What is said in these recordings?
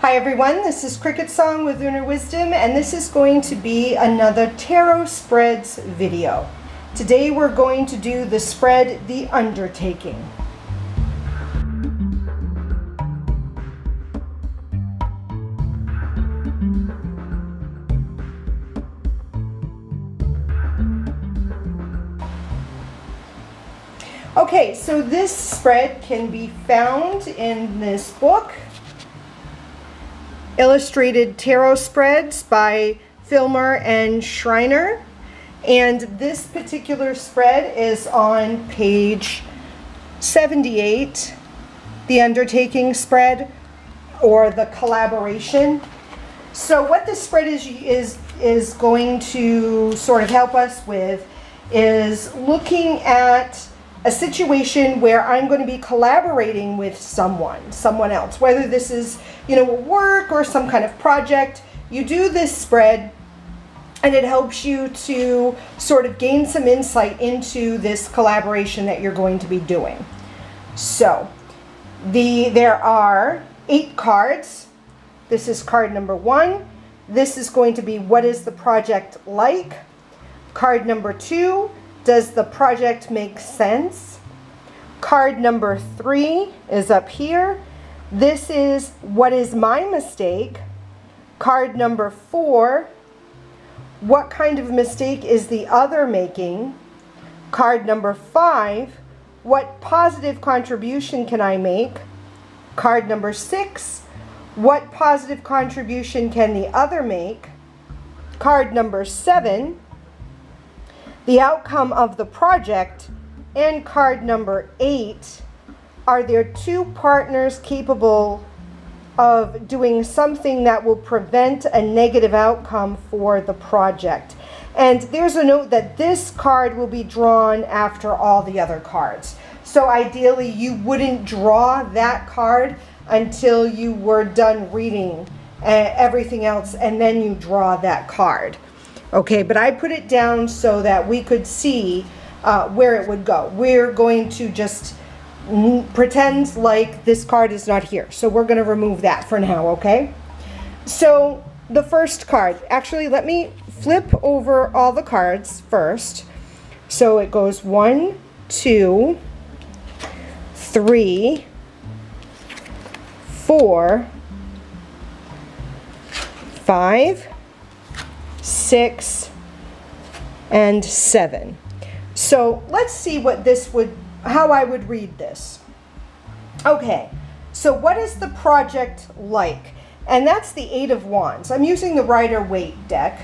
Hi everyone, this is CricketSong with Lunar Wisdom, and this is going to be another tarot spreads video. Today we're going to do the spread, The Undertaking. Okay, so this spread can be found in this book, Illustrated Tarot Spreads by Filmer and Schreiner. And this particular spread is on page 78, the Undertaking spread, or the collaboration. So what this spread is going to sort of help us with is looking at a situation where I'm going to be collaborating with someone else, whether this is, work or some kind of project. You do this spread and it helps you to sort of gain some insight into this collaboration that you're going to be doing. So there are 8 cards. This is card number 1. This is going to be, what is the project like? Card number 2, does the project make sense? Card number 3 is up here. This is, what is my mistake? Card number 4, what kind of mistake is the other making? Card number 5, what positive contribution can I make? Card number 6, what positive contribution can the other make? Card number 7, the outcome of the project. And card number 8, are there 2 partners capable of doing something that will prevent a negative outcome for the project? And there's a note that this card will be drawn after all the other cards. So ideally you wouldn't draw that card until you were done reading everything else, and then you draw that card. Okay, but I put it down so that we could see where it would go. We're going to just pretend like this card is not here. So we're going to remove that for now, okay? So the first card, actually let me flip over all the cards first. So it goes 1, 2, 3, 4, 5, 6, and 7. So let's see what this how I would read this. Okay, so what is the project like? And that's the 8 of Wands. I'm using the Rider-Waite deck.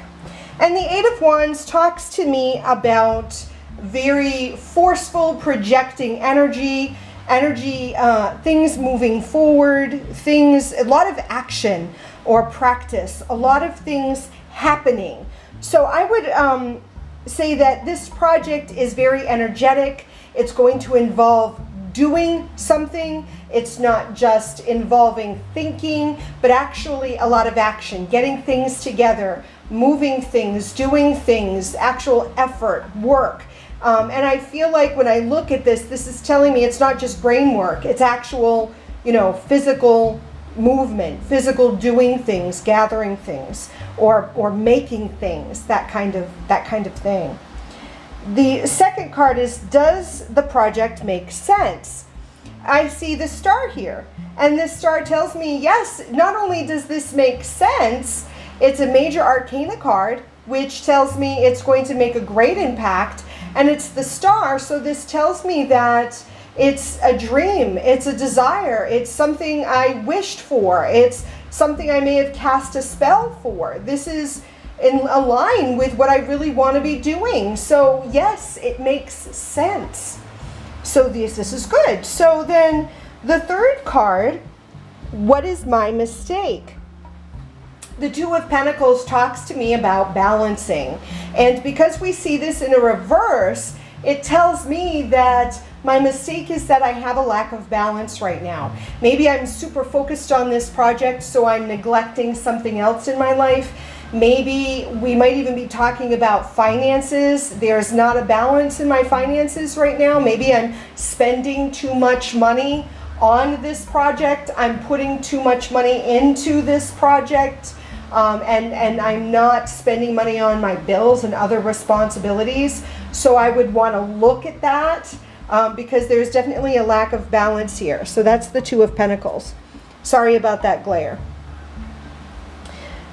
And the 8 of Wands talks to me about very forceful projecting energy, things moving forward, a lot of action or practice, a lot of things happening. So I would say that this project is very energetic. It's going to involve doing something. It's not just involving thinking, but actually a lot of action, getting things together, moving things, doing things, actual effort, work. And I feel like when I look at this is telling me it's not just brain work, it's actual, physical movement, physical doing things, gathering things, or making things, that kind of thing. The second card is, does the project make sense? I see the star here, and this star tells me yes, not only does this make sense, it's a major arcana card, which tells me it's going to make a great impact, and it's the star, so this tells me that it's a dream, it's a desire, it's something I wished for, it's something I may have cast a spell for. This is in line with what I really want to be doing. So yes, it makes sense. So this is good. So then the third card, what is my mistake? The 2 of Pentacles talks to me about balancing. And because we see this in a reverse, it tells me that my mistake is that I have a lack of balance right now. Maybe I'm super focused on this project, so I'm neglecting something else in my life. Maybe we might even be talking about finances. There's not a balance in my finances right now. Maybe I'm spending too much money on this project. I'm putting too much money into this project, and I'm not spending money on my bills and other responsibilities. So I would want to look at that because there's definitely a lack of balance here. So that's the Two of Pentacles. Sorry about that glare.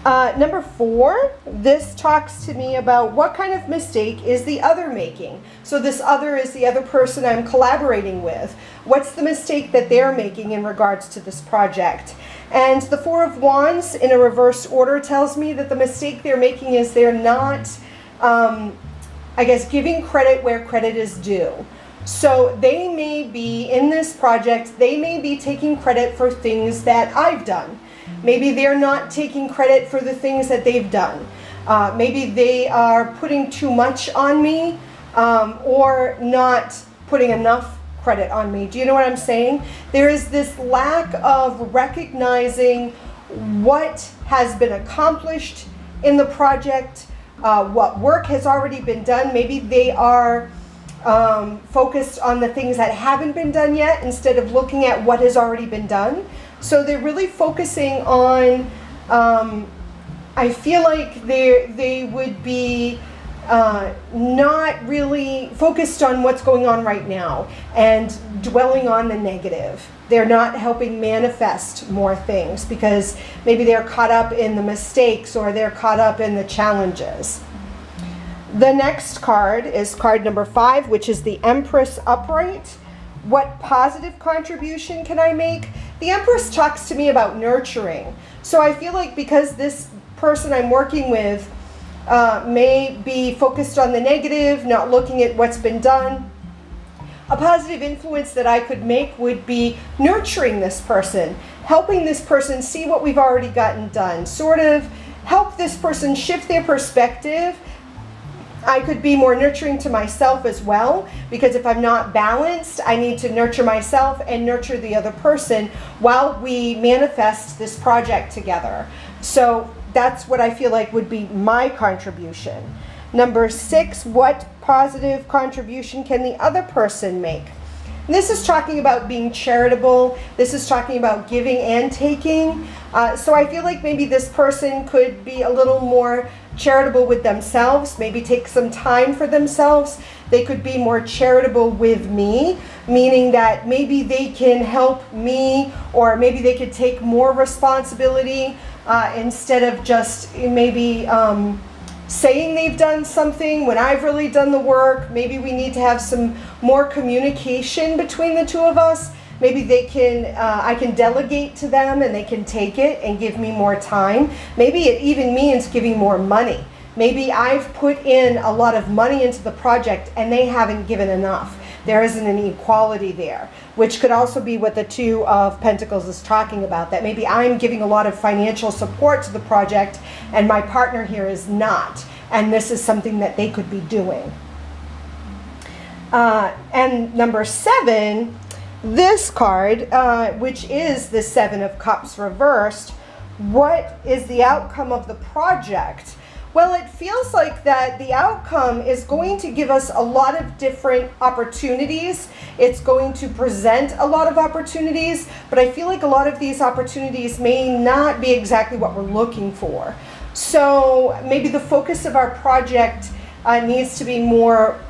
Number 4, this talks to me about what kind of mistake is the other making. So this other is the other person I'm collaborating with. What's the mistake that they're making in regards to this project? And the Four of Wands in a reverse order tells me that the mistake they're making is they're not, I guess, giving credit where credit is due. So they may be, in this project, they may be taking credit for things that I've done. Maybe they're not taking credit for the things that they've done. Maybe they are putting too much on me or not putting enough credit on me. Do you know what I'm saying? There is this lack of recognizing what has been accomplished in the project, what work has already been done. Maybe they are focused on the things that haven't been done yet instead of looking at what has already been done. So they're really focusing on, I feel like they would be not really focused on what's going on right now and dwelling on the negative. They're not helping manifest more things because maybe they're caught up in the mistakes or they're caught up in the challenges. The next card is card number 5, which is the Empress upright. What positive contribution can I make? The Empress talks to me about nurturing. So I feel like because this person I'm working with may be focused on the negative, not looking at what's been done, a positive influence that I could make would be nurturing this person, helping this person see what we've already gotten done, sort of help this person shift their perspective. I could be more nurturing to myself as well, because if I'm not balanced, I need to nurture myself and nurture the other person while we manifest this project together. So that's what I feel like would be my contribution. Number 6, what positive contribution can the other person make? And this is talking about being charitable. This is talking about giving and taking. So I feel like maybe this person could be a little more charitable with themselves, maybe take some time for themselves. They could be more charitable with me, meaning that maybe they can help me, or maybe they could take more responsibility instead of just maybe saying they've done something when I've really done the work. Maybe we need to have some more communication between the two of us. Maybe they can, I can delegate to them and they can take it and give me more time. Maybe it even means giving more money. Maybe I've put in a lot of money into the project and they haven't given enough. There isn't any equality there, which could also be what the Two of Pentacles is talking about, that maybe I'm giving a lot of financial support to the project and my partner here is not. And this is something that they could be doing. And number 7, this card, which is the 7 of Cups reversed, what is the outcome of the project? Well, it feels like that the outcome is going to give us a lot of different opportunities. It's going to present a lot of opportunities, but I feel like a lot of these opportunities may not be exactly what we're looking for. So maybe the focus of our project needs to be more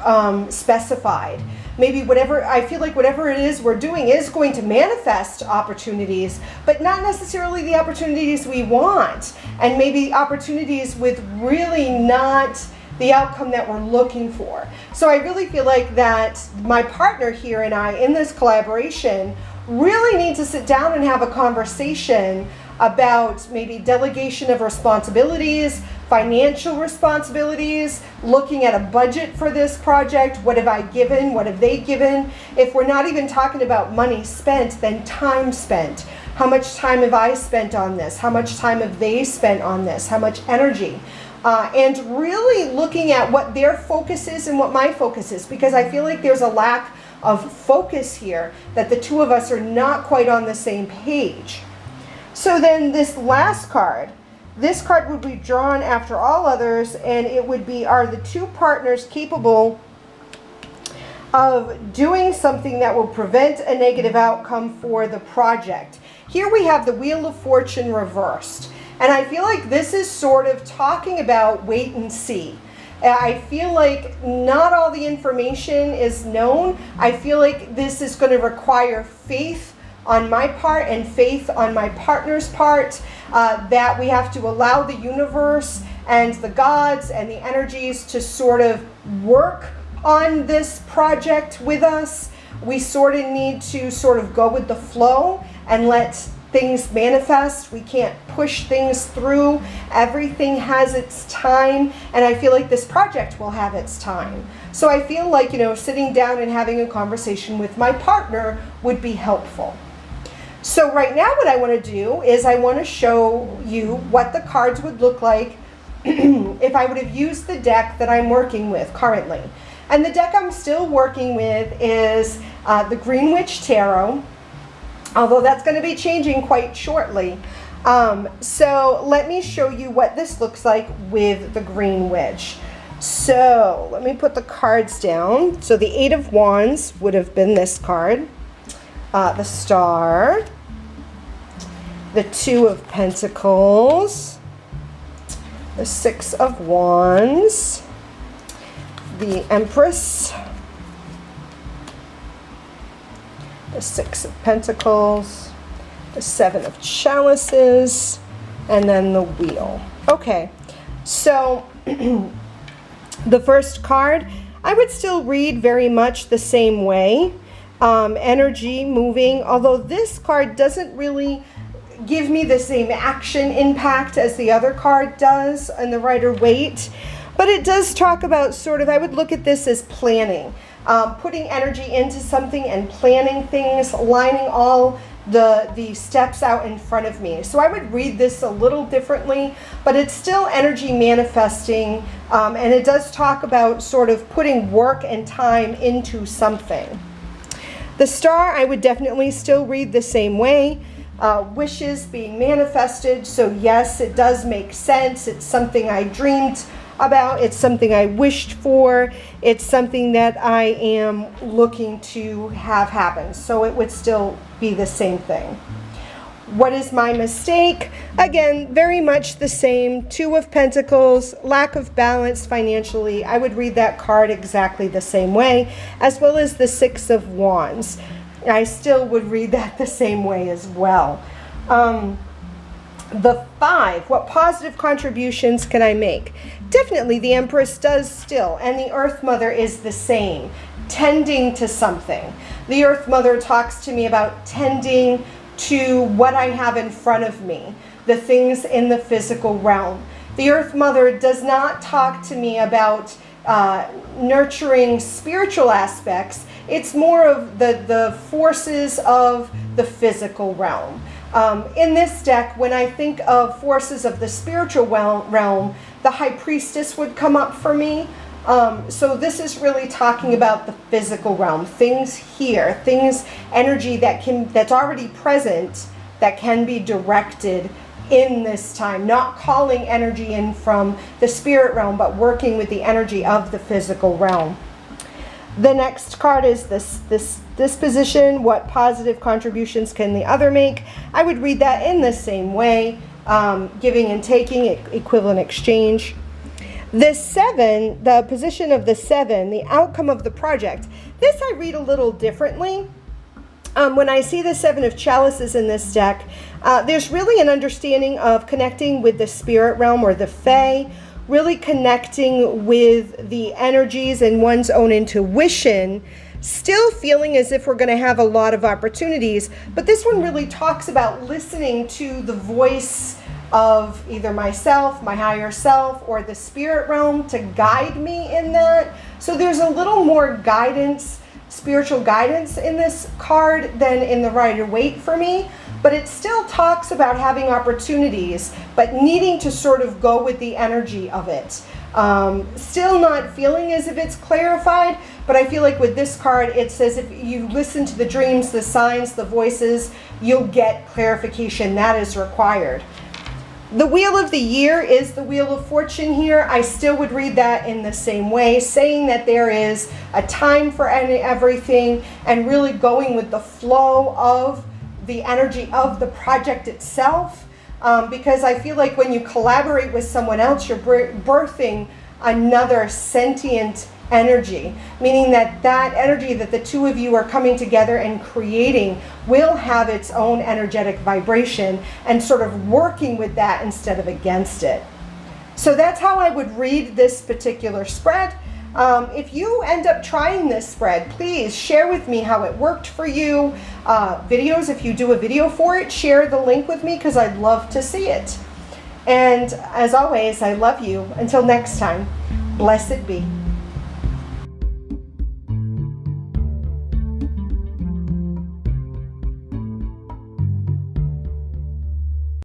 specified. Maybe whatever, I feel like whatever it is we're doing is going to manifest opportunities, but not necessarily the opportunities we want. And maybe opportunities with really not the outcome that we're looking for. So I really feel like that my partner here and I in this collaboration really need to sit down and have a conversation about maybe delegation of responsibilities, financial responsibilities, looking at a budget for this project. What have I given? What have they given? If we're not even talking about money spent, then time spent. How much time have I spent on this? How much time have they spent on this? How much energy? And really looking at what their focus is and what my focus is, because I feel like there's a lack of focus here, that the two of us are not quite on the same page. So then this last card, this card would be drawn after all others, and it would be, are the two partners capable of doing something that will prevent a negative outcome for the project. Here we have the Wheel of Fortune reversed. And I feel like this is sort of talking about wait and see. I feel like not all the information is known. I feel like this is going to require faith on my part and faith on my partner's part, that we have to allow the universe and the gods and the energies to sort of work on this project with us. We sort of need to sort of go with the flow and let things manifest. We can't push things through. Everything has its time, and I feel like this project will have its time. So I feel like, you know, sitting down and having a conversation with my partner would be helpful. So right now what I want to do is I want to show you what the cards would look like if I would have used the deck that I'm working with currently. And the deck I'm still working with is the Green Witch Tarot, although that's going to be changing quite shortly. So let me show you what this looks like with the Green Witch. So let me put the cards down. So the Eight of Wands would have been this card, the Star, the Two of Pentacles, the Six of Wands, the Empress, the Six of Pentacles, the Seven of Chalices, and then the Wheel. Okay, so the first card, I would still read very much the same way. Energy moving, although this card doesn't really give me the same action impact as the other card does in the Rider-Waite, but it does talk about sort of, I would look at this as planning. Putting energy into something and planning things, lining all the steps out in front of me. So I would read this a little differently, but it's still energy manifesting, and it does talk about sort of putting work and time into something. The Star, I would definitely still read the same way. Wishes being manifested, so yes, it does make sense. It's something I dreamed about. It's something I wished for. It's something that I am looking to have happen. So it would still be the same thing. What is my mistake? Again, very much the same. Two of Pentacles, lack of balance financially. I would read that card exactly the same way, as well as the Six of Wands. I still would read that the same way as well. The Five, what positive contributions can I make? Definitely the Empress does still, and the Earth Mother is the same, tending to something. The Earth Mother talks to me about tending to what I have in front of me, the things in the physical realm. The Earth Mother does not talk to me about nurturing spiritual aspects. It's more of the forces of the physical realm. In this deck, when I think of forces of the spiritual realm, the High Priestess would come up for me. So this is really talking about the physical realm, things here, things, energy that's already present, that can be directed in this time, not calling energy in from the spirit realm, but working with the energy of the physical realm. The next card is this position. What positive contributions can the other make? I would read that in the same way, giving and taking, equivalent exchange. The Seven, the position of the Seven, the outcome of the project. This I read a little differently. When I see the Seven of Chalices in this deck, there's really an understanding of connecting with the spirit realm or the Fae, really connecting with the energies and one's own intuition, still feeling as if we're going to have a lot of opportunities. But this one really talks about listening to the voice of either myself, my higher self, or the spirit realm to guide me in that. So there's a little more guidance, spiritual guidance in this card than in the Rider-Waite for me. But it still talks about having opportunities, but needing to sort of go with the energy of it. Still not feeling as if it's clarified, but I feel like with this card, it says if you listen to the dreams, the signs, the voices, you'll get clarification. That is required. The Wheel of the Year is the Wheel of Fortune here. I still would read that in the same way, saying that there is a time for everything and really going with the flow of the energy of the project itself. Because I feel like when you collaborate with someone else, you're birthing another sentient energy, meaning that that energy that the two of you are coming together and creating will have its own energetic vibration and sort of working with that instead of against it. So that's how I would read this particular spread. If you end up trying this spread, please share with me how it worked for you. Videos, if you do a video for it, share the link with me because I'd love to see it. And as always, I love you. Until next time, blessed be.